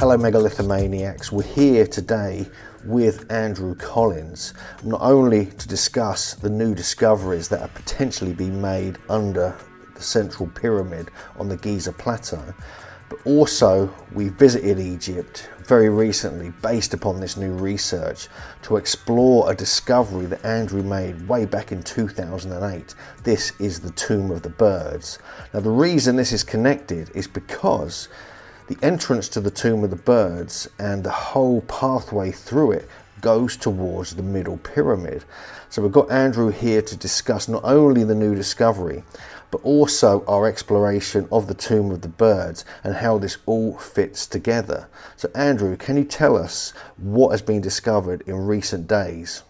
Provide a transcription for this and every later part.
Hello Megalithomaniacs, we're here today with Andrew Collins, not only to discuss the new discoveries that are potentially being made under the central pyramid on the Giza Plateau, but also we visited Egypt very recently based upon this new research to explore a discovery that Andrew made way back in 2008. This is the Tomb of the Birds. Now the reason this is connected is because the entrance to the Tomb of the Birds and the whole pathway through it goes towards the middle pyramid. So we've got Andrew here to discuss not only the new discovery, but also our exploration of the Tomb of the Birds and how this all fits together. So Andrew, can you tell us what has been discovered in recent days?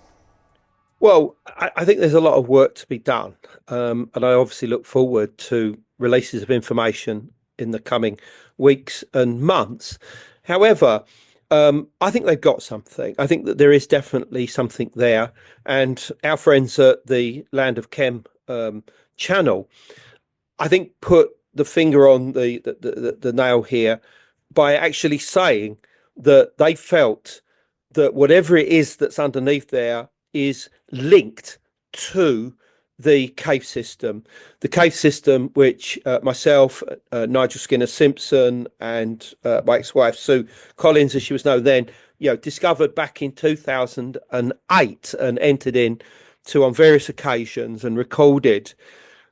Well, I think there's a lot of work to be done, and I obviously look forward to releases of information in the coming weeks and months. However, I think they've got something. I think that there is definitely something there, and our friends at the Land of Chem channel, I think, put the finger on the nail here by actually saying that they felt that whatever it is that's underneath there is linked to the cave system, which myself, Nigel Skinner Simpson, and my ex-wife Sue Collins, as she was known then, discovered back in 2008 and entered in to on various occasions and recorded.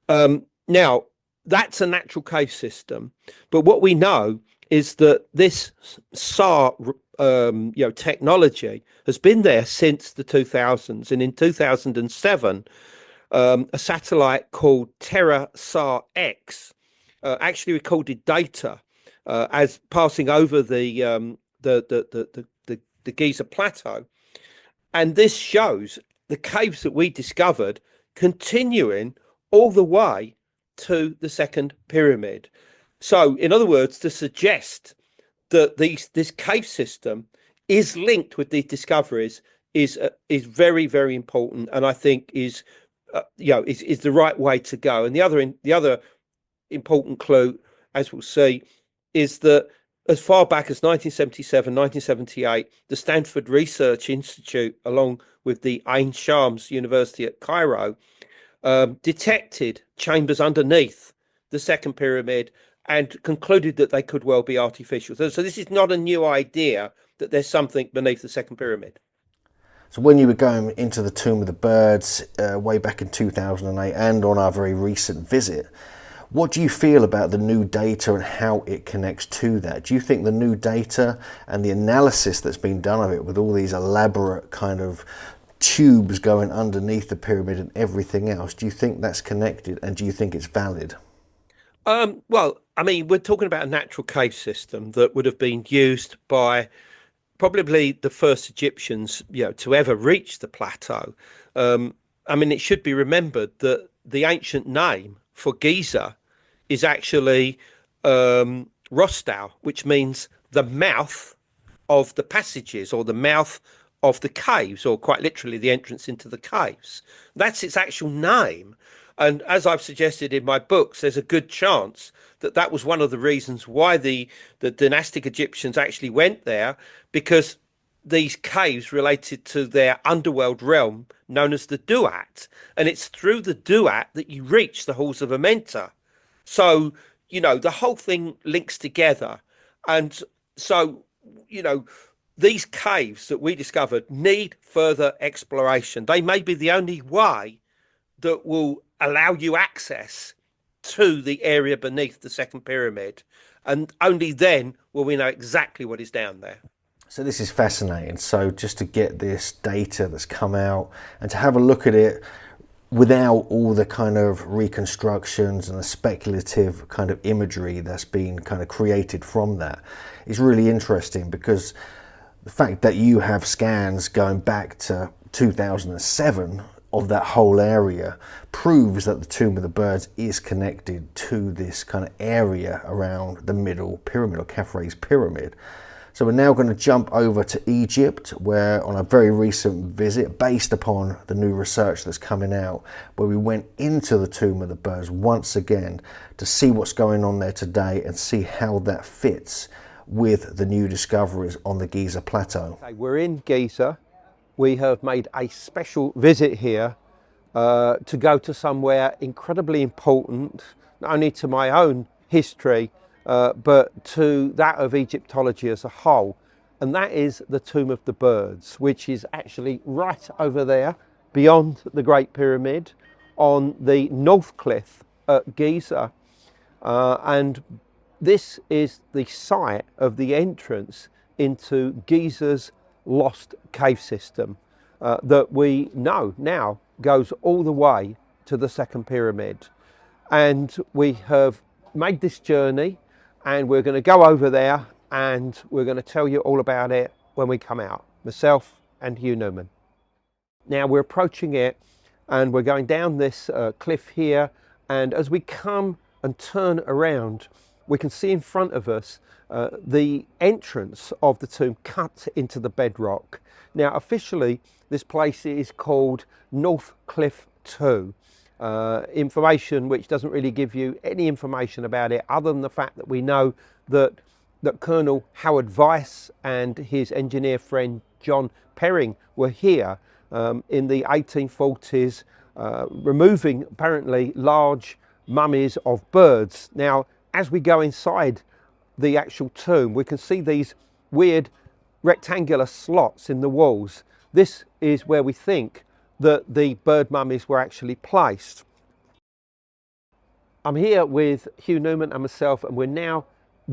Now that's a natural cave system, but what we know is that this SAR technology has been there since the 2000s, and in 2007 a satellite called Terra SAR X actually recorded data as passing over the Giza Plateau, and this shows the caves that we discovered continuing all the way to the second pyramid. So, in other words, to suggest that this cave system is linked with these discoveries is very, very important, and I think is the right way to go. And the other important clue, as we'll see, is that as far back as 1977, 1978, the Stanford Research Institute, along with the Ain Shams University at Cairo, detected chambers underneath the second pyramid and concluded that they could well be artificial. So this is not a new idea that there's something beneath the second pyramid. So when you were going into the Tomb of the Birds way back in 2008 and on our very recent visit, what do you feel about the new data and how it connects to that? Do you think the new data and the analysis that's been done of it with all these elaborate kind of tubes going underneath the pyramid and everything else, do you think that's connected, and do you think it's valid? Well, I mean, we're talking about a natural cave system that would have been used by probably the first Egyptians, to ever reach the plateau. I mean, it should be remembered that the ancient name for Giza is actually Rostau, which means the mouth of the passages, or the mouth of the caves, or quite literally the entrance into the caves. That's its actual name. And as I've suggested in my books, there's a good chance that that was one of the reasons why the dynastic Egyptians actually went there, because these caves related to their underworld realm known as the Duat. And it's through the Duat that you reach the halls of Amenta. So, the whole thing links together. And so, these caves that we discovered need further exploration. They may be the only way that will allow you access to the area beneath the second pyramid, and only then will we know exactly what is down there. So this is fascinating. So just to get this data that's come out and to have a look at it without all the kind of reconstructions and the speculative kind of imagery that's been kind of created from that is really interesting, because the fact that you have scans going back to 2007 of that whole area proves that the Tomb of the Birds is connected to this kind of area around the middle pyramid, or Khafre's pyramid. So we're now going to jump over to Egypt, where on a very recent visit, based upon the new research that's coming out, where we went into the Tomb of the Birds once again to see what's going on there today and see how that fits with the new discoveries on the Giza Plateau. Okay, we're in Giza. We have made a special visit here to go to somewhere incredibly important, not only to my own history, but to that of Egyptology as a whole. And that is the Tomb of the Birds, which is actually right over there beyond the Great Pyramid on the North Cliff at Giza. And this is the site of the entrance into Giza's lost cave system that we know now goes all the way to the second pyramid. And we have made this journey, and we're going to go over there and we're going to tell you all about it when we come out, myself and Hugh Newman. Now we're approaching it and we're going down this cliff here, and as we come and turn around, we can see in front of us the entrance of the tomb cut into the bedrock. Now officially this place is called North Cliff 2. Information which doesn't really give you any information about it other than the fact that we know that Colonel Howard Weiss and his engineer friend John Perring were here in the 1840s, removing apparently large mummies of birds. Now as we go inside the actual tomb, we can see these weird rectangular slots in the walls. This is where we think that the bird mummies were actually placed. I'm here with Hugh Newman and myself, and we're now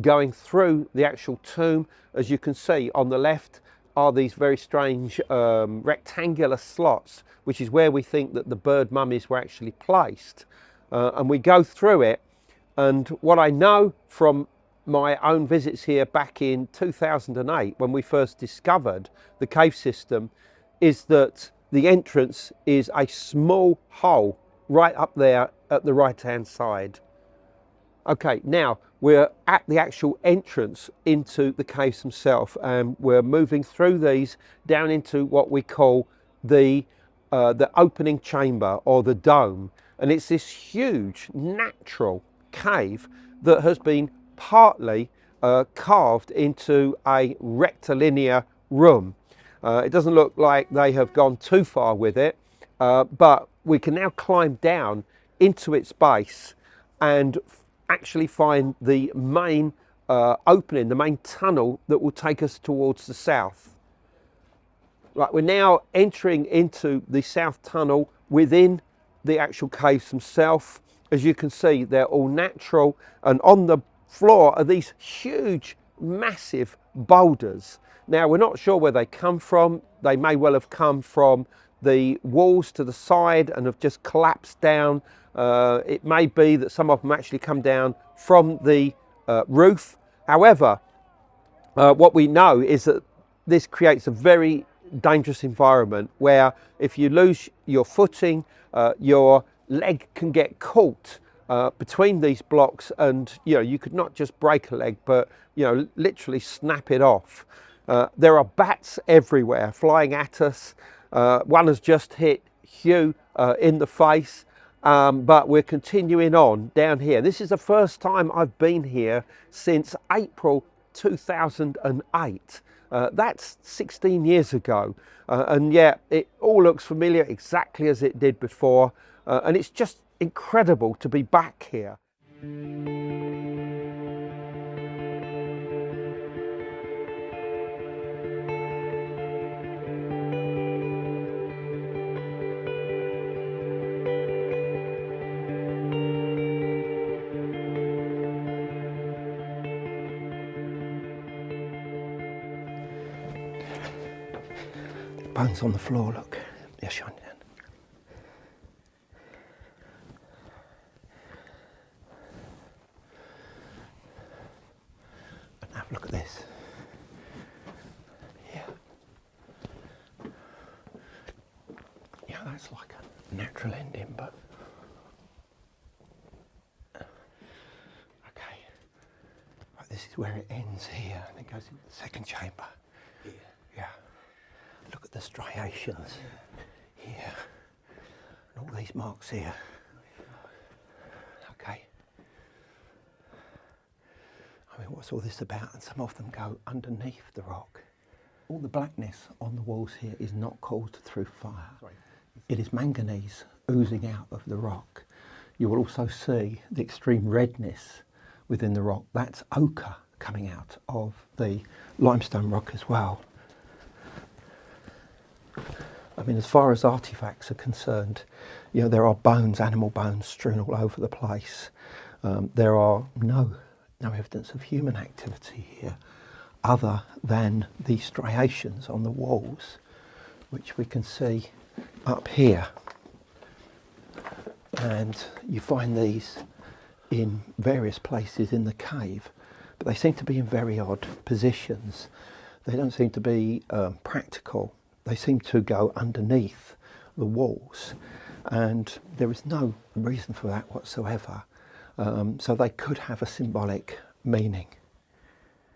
going through the actual tomb. As you can see on the left are these very strange rectangular slots, which is where we think that the bird mummies were actually placed. And we go through it, and what I know from my own visits here back in 2008 when we first discovered the cave system is that the entrance is a small hole right up there at the right hand side. Okay, now we're at the actual entrance into the caves themselves, and we're moving through these down into what we call the opening chamber or the dome, and it's this huge natural cave that has been partly carved into a rectilinear room. It doesn't look like they have gone too far with it, but we can now climb down into its base and actually find the main opening, the main tunnel that will take us towards the south. Right, we're now entering into the south tunnel within the actual caves themselves. As you can see, they're all natural, and on the floor are these huge, massive boulders. Now, we're not sure where they come from. They may well have come from the walls to the side and have just collapsed down. It may be that some of them actually come down from the roof. However, what we know is that this creates a very dangerous environment where if you lose your footing, your leg can get caught between these blocks, and you could not just break a leg, but literally snap it off. There are bats everywhere flying at us. One has just hit Hugh in the face, but we're continuing on down here. This is the first time I've been here since April 2008. That's 16 years ago, and yet it all looks familiar exactly as it did before, and it's just incredible to be back here. Bones on the floor, look. They're shining down. And have a look at this. Yeah. Yeah, that's like a natural ending, but okay. Right, this is where it ends here, and it goes into the second chamber. Yeah. Yeah. Look at the striations here, and all these marks here. Okay. I mean, what's all this about? And some of them go underneath the rock. All the blackness on the walls here is not caused through fire. It is manganese oozing out of the rock. You will also see the extreme redness within the rock. That's ochre coming out of the limestone rock as well. I mean, as far as artifacts are concerned, you know, there are bones, animal bones strewn all over the place. There are no evidence of human activity here other than the striations on the walls, which we can see up here. And you find these in various places in the cave, but they seem to be in very odd positions. They don't seem to be practical. They seem to go underneath the walls, and there is no reason for that whatsoever. So they could have a symbolic meaning.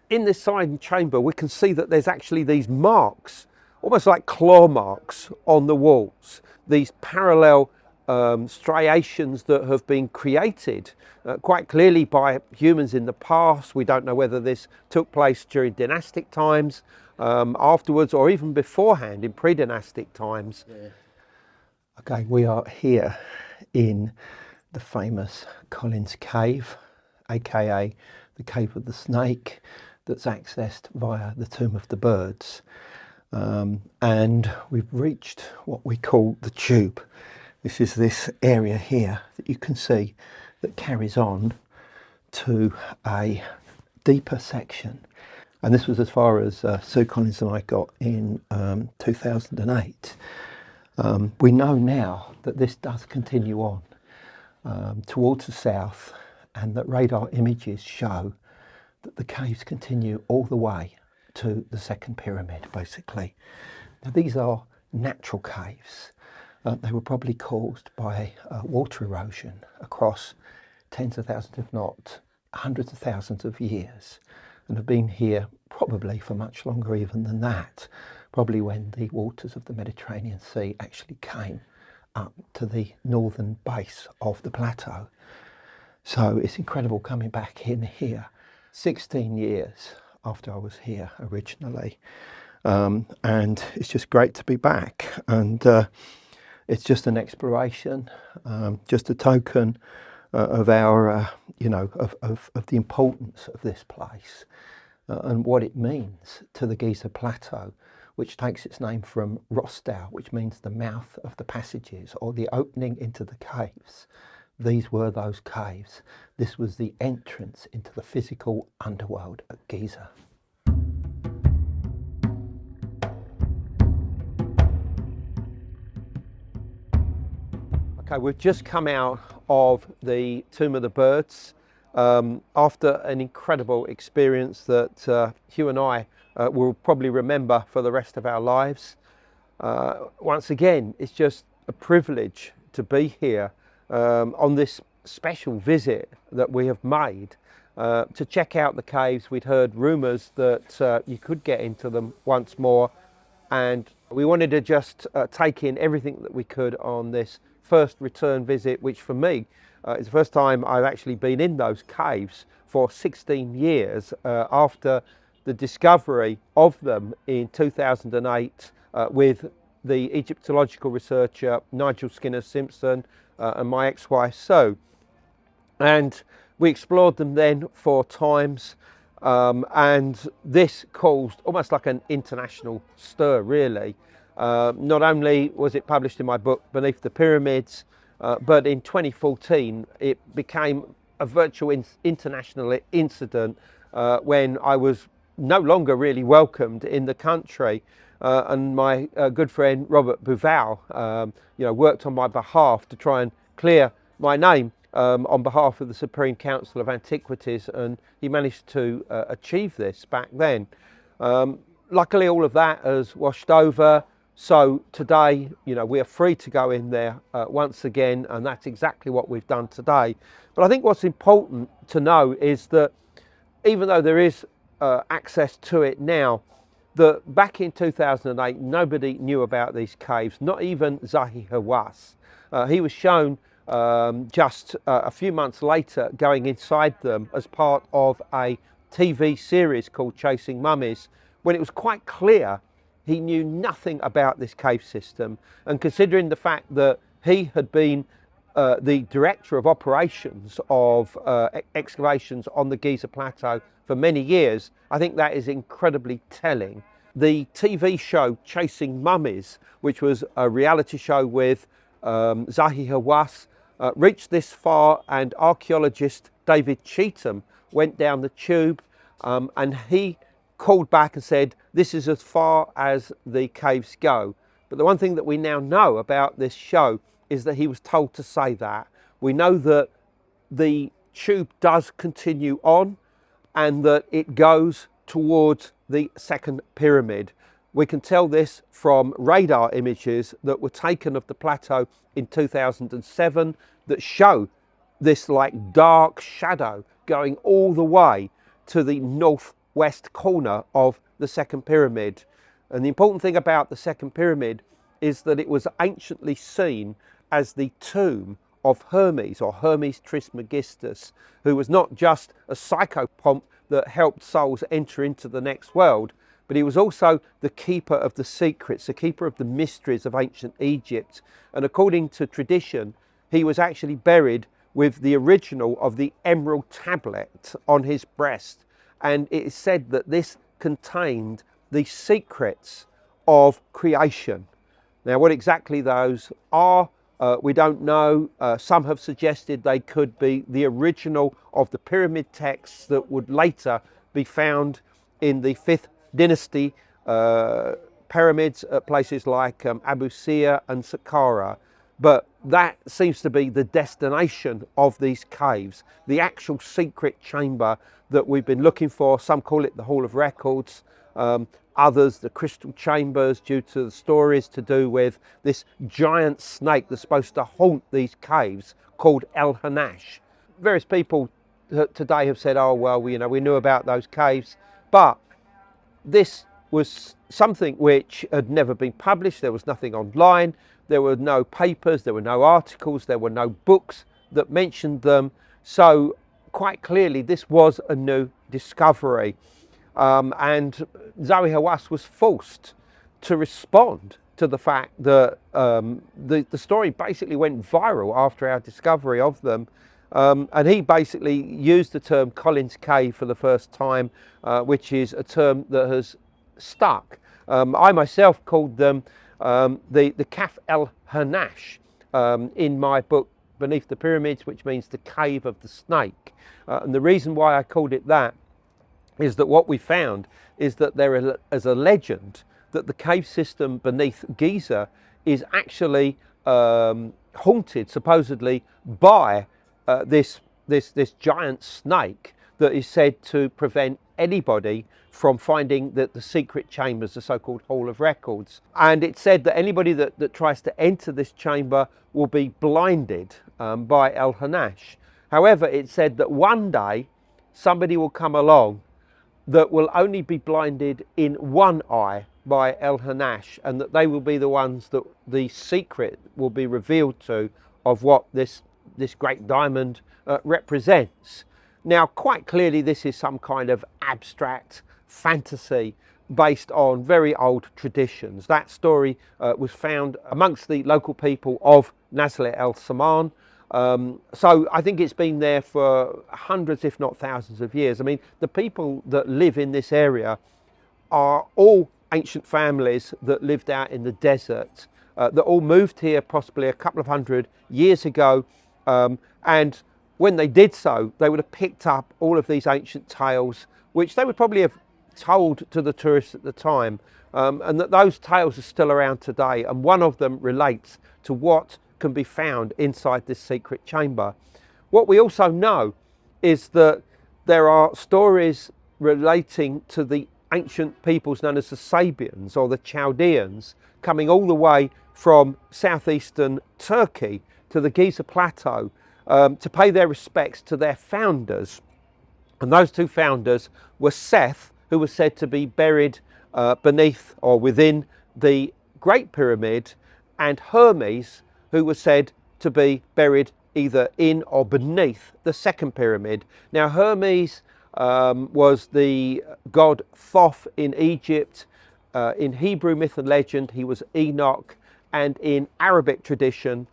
In this side chamber, we can see that there's actually these marks, almost like claw marks on the walls, these parallel striations that have been created quite clearly by humans in the past. We don't know whether this took place during dynastic times, afterwards, or even beforehand in pre-dynastic times. Yeah. Okay, we are here in the famous Collins Cave, aka the Cave of the Snake, that's accessed via the Tomb of the Birds. And we've reached what we call the tube. This is this area here that you can see that carries on to a deeper section. And this was as far as Sue Collins and I got in 2008. We know now that this does continue on towards the south, and that radar images show that the caves continue all the way to the second pyramid, basically. Now, these are natural caves. They were probably caused by water erosion across tens of thousands, if not hundreds of thousands of years, and have been here probably for much longer even than that, probably when the waters of the Mediterranean Sea actually came up to the northern base of the plateau. So it's incredible coming back in here 16 years after I was here originally, and it's just great to be back. And it's just an exploration, just a token of our, you know, of the importance of this place and what it means to the Giza Plateau, which takes its name from Rostau, which means the mouth of the passages or the opening into the caves. These were those caves. This was the entrance into the physical underworld at Giza. Okay, we've just come out of the Tomb of the Birds after an incredible experience that Hugh and I will probably remember for the rest of our lives. Once again, it's just a privilege to be here on this special visit that we have made to check out the caves. We'd heard rumours that you could get into them once more, and we wanted to just take in everything that we could on this first return visit, which for me is the first time I've actually been in those caves for 16 years after the discovery of them in 2008 with the Egyptological researcher Nigel Skinner-Simpson and my ex-wife Sue. And we explored them then 4 times, and this caused almost like an international stir, really. Not only was it published in my book Beneath the Pyramids, but in 2014 it became a virtual international incident when I was no longer really welcomed in the country, and my good friend Robert Bouval worked on my behalf to try and clear my name on behalf of the Supreme Council of Antiquities, and he managed to achieve this back then. Luckily all of that has washed over, so today we are free to go in there once again, and that's exactly what we've done today. But I think what's important to know is that even though there is access to it now, that back in 2008 nobody knew about these caves, not even Zahi Hawass. He was shown just a few months later going inside them as part of a TV series called Chasing Mummies, when it was quite clear he knew nothing about this cave system. And considering the fact that he had been the director of operations of excavations on the Giza Plateau for many years, I think that is incredibly telling. The TV show Chasing Mummies, which was a reality show with Zahi Hawass, reached this far, and archaeologist David Cheetham went down the tube and he called back and said, this is as far as the caves go. But the one thing that we now know about this show is that he was told to say that. We know that the tube does continue on and that it goes towards the second pyramid. We can tell this from radar images that were taken of the plateau in 2007 that show this like dark shadow going all the way to the northwest corner of the second pyramid. And the important thing about the second pyramid is that it was anciently seen as the tomb of Hermes, or Hermes Trismegistus, who was not just a psychopomp that helped souls enter into the next world, but he was also the keeper of the secrets, the keeper of the mysteries of ancient Egypt. And according to tradition, he was actually buried with the original of the emerald tablet on his breast. And it is said that this contained the secrets of creation. Now, what exactly those are, we don't know. Some have suggested they could be the original of the pyramid texts that would later be found in the 5th dynasty pyramids at places like Abu Sir and Saqqara. But that seems to be the destination of these caves, the actual secret chamber that we've been looking for. Some call it the Hall of Records, others the crystal chambers, due to the stories to do with this giant snake that's supposed to haunt these caves called El Hanash. Various people today have said, oh well, we knew about those caves, but this was something which had never been published. There was nothing online, there were no papers, there were no articles, there were no books that mentioned them. So quite clearly this was a new discovery. And Zahi Hawass was forced to respond to the fact that the story basically went viral after our discovery of them. And he basically used the term Collins Cave for the first time, which is a term that has stuck. I myself called them the Kaf el Hanash in my book Beneath the Pyramids, which means the Cave of the Snake. And the reason why I called it that is that what we found is that there is a legend that the cave system beneath Giza is actually haunted, supposedly, by this giant snake that is said to prevent anybody from finding the secret chambers, the so-called Hall of Records. And it's said that anybody that tries to enter this chamber will be blinded by El Hanash. However, it's said that one day somebody will come along that will only be blinded in one eye by El Hanash, and that they will be the ones that the secret will be revealed to of what this great diamond represents. Now, quite clearly this is some kind of abstract fantasy based on very old traditions. That story was found amongst the local people of Nazlet El Saman. So I think it's been there for hundreds, if not thousands of years. I mean, the people that live in this area are all ancient families that lived out in the desert, that all moved here possibly a couple of hundred years ago. And when they did so, they would have picked up all of these ancient tales, which they would probably have told to the tourists at the time, and that those tales are still around today. And one of them relates to what can be found inside this secret chamber. What we also know is that there are stories relating to the ancient peoples known as the Sabians or the Chaldeans, coming all the way from southeastern Turkey to the Giza Plateau to pay their respects to their founders. And those two founders were Seth, who was said to be buried beneath or within the Great Pyramid, and Hermes, who was said to be buried either in or beneath the second pyramid. Now, Hermes was the god Thoth in Egypt. In Hebrew myth and legend, he was Enoch, and in Arabic tradition,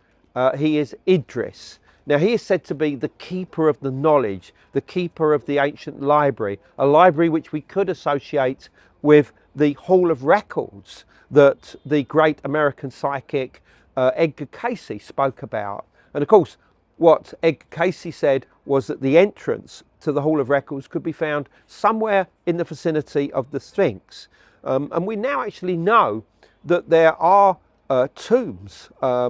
he is Idris. Now, he is said to be the keeper of the knowledge, the keeper of the ancient library, a library which we could associate with the Hall of Records that the great American psychic Edgar Cayce spoke about. And of course, what Edgar Cayce said was that the entrance to the Hall of Records could be found somewhere in the vicinity of the Sphinx. And we now actually know that there are tombs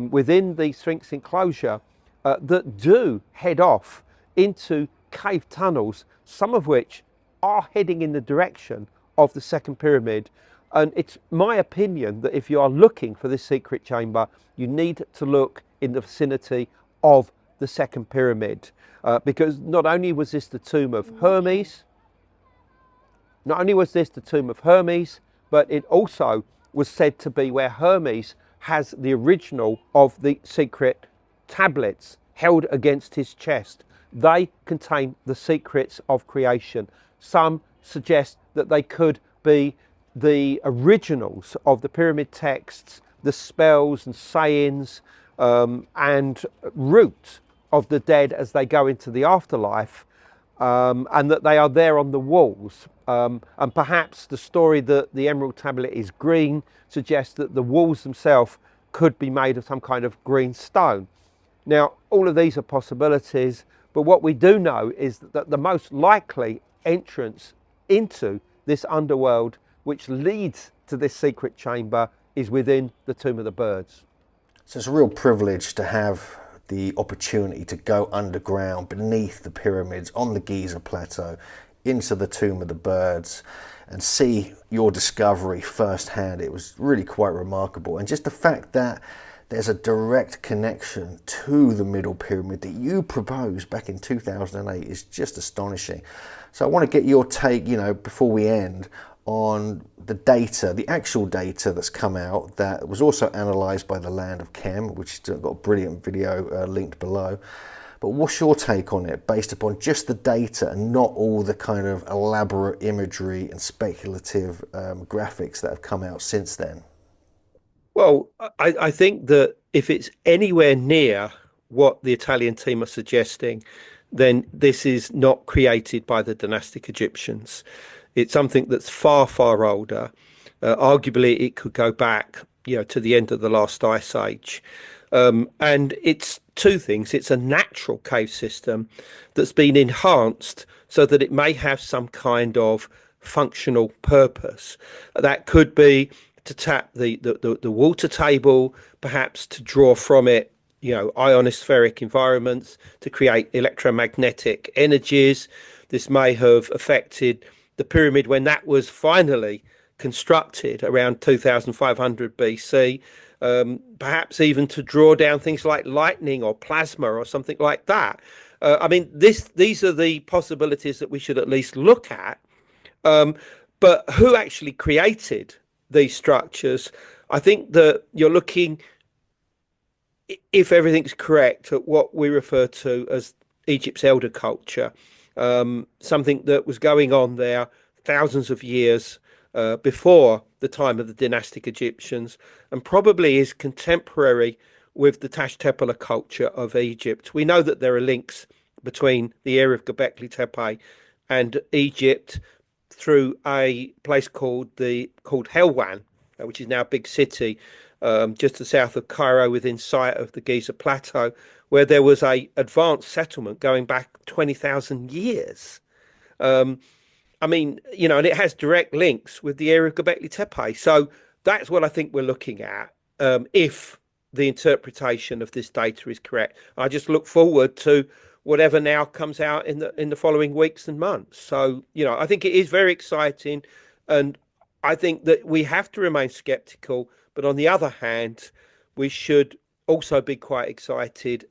within the Sphinx enclosure that do head off into cave tunnels, some of which are heading in the direction of the second pyramid. And it's my opinion that if you are looking for this secret chamber, you need to look in the vicinity of the second pyramid, because not only was this the tomb of Hermes, but it also was said to be where Hermes has the original of the secret tablets held against his chest. They contain the secrets of creation. Some suggest that they could be the originals of the pyramid texts, the spells and sayings and root of the dead as they go into the afterlife, and that they are there on the walls. And perhaps the story that the emerald tablet is green suggests that the walls themselves could be made of some kind of green stone. Now, all of these are possibilities, but what we do know is that the most likely entrance into this underworld, which leads to this secret chamber, is within the Tomb of the Birds. So it's a real privilege to have the opportunity to go underground beneath the pyramids on the Giza Plateau into the Tomb of the Birds and see your discovery firsthand. It was really quite remarkable. And just the fact that there's a direct connection to the middle pyramid that you proposed back in 2008 is just astonishing. So I want to get your take, before we end, on the data, the actual data that's come out that was also analysed by the Land of Chem, which has got a brilliant video linked below. But what's your take on it based upon just the data and not all the kind of elaborate imagery and speculative graphics that have come out since then? Well, I think that if it's anywhere near what the Italian team are suggesting, then this is not created by the dynastic Egyptians. It's something that's far, far older. Arguably, it could go back, to the end of the last ice age. And it's two things. It's a natural cave system that's been enhanced so that it may have some kind of functional purpose. That could be to tap the water table, perhaps to draw from it, ionospheric environments, to create electromagnetic energies. This may have affected the pyramid when that was finally constructed around 2500 BC, perhaps even to draw down things like lightning or plasma or something like that. These are the possibilities that we should at least look at. But who actually created these structures? I think that you're looking, if everything's correct, at what we refer to as Egypt's elder culture, something that was going on there thousands of years before the time of the dynastic Egyptians, and probably is contemporary with the Tashtepala culture of Egypt. We know that there are links between the area of Göbekli Tepe and Egypt through a place called Helwan, which is now a big city just to the south of Cairo, within sight of the Giza Plateau, where there was a advanced settlement going back 20,000 years. And it has direct links with the area of Göbekli Tepe. So that's what I think we're looking at, if the interpretation of this data is correct. I just look forward to whatever now comes out in the following weeks and months. So, I think it is very exciting, and I think that we have to remain skeptical. But on the other hand, we should also be quite excited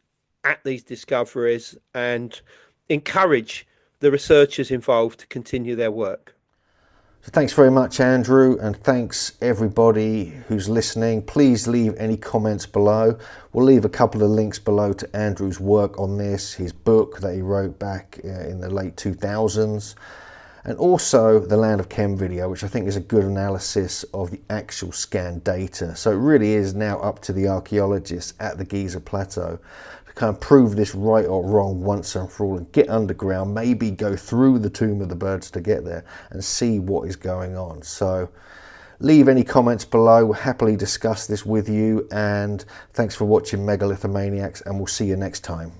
at these discoveries and encourage the researchers involved to continue their work. So thanks very much, Andrew, and thanks everybody who's listening. Please leave any comments below. We'll leave a couple of links below to Andrew's work on this, his book that he wrote back in the late 2000s, and also the Land of Chem video, which I think is a good analysis of the actual scan data. So it really is now up to the archaeologists at the Giza Plateau to kind of prove this right or wrong once and for all, and get underground, maybe go through the Tomb of the Birds to get there and see what is going on. So leave any comments below. We'll happily discuss this with you, and thanks for watching Megalithomaniacs, and we'll see you next time.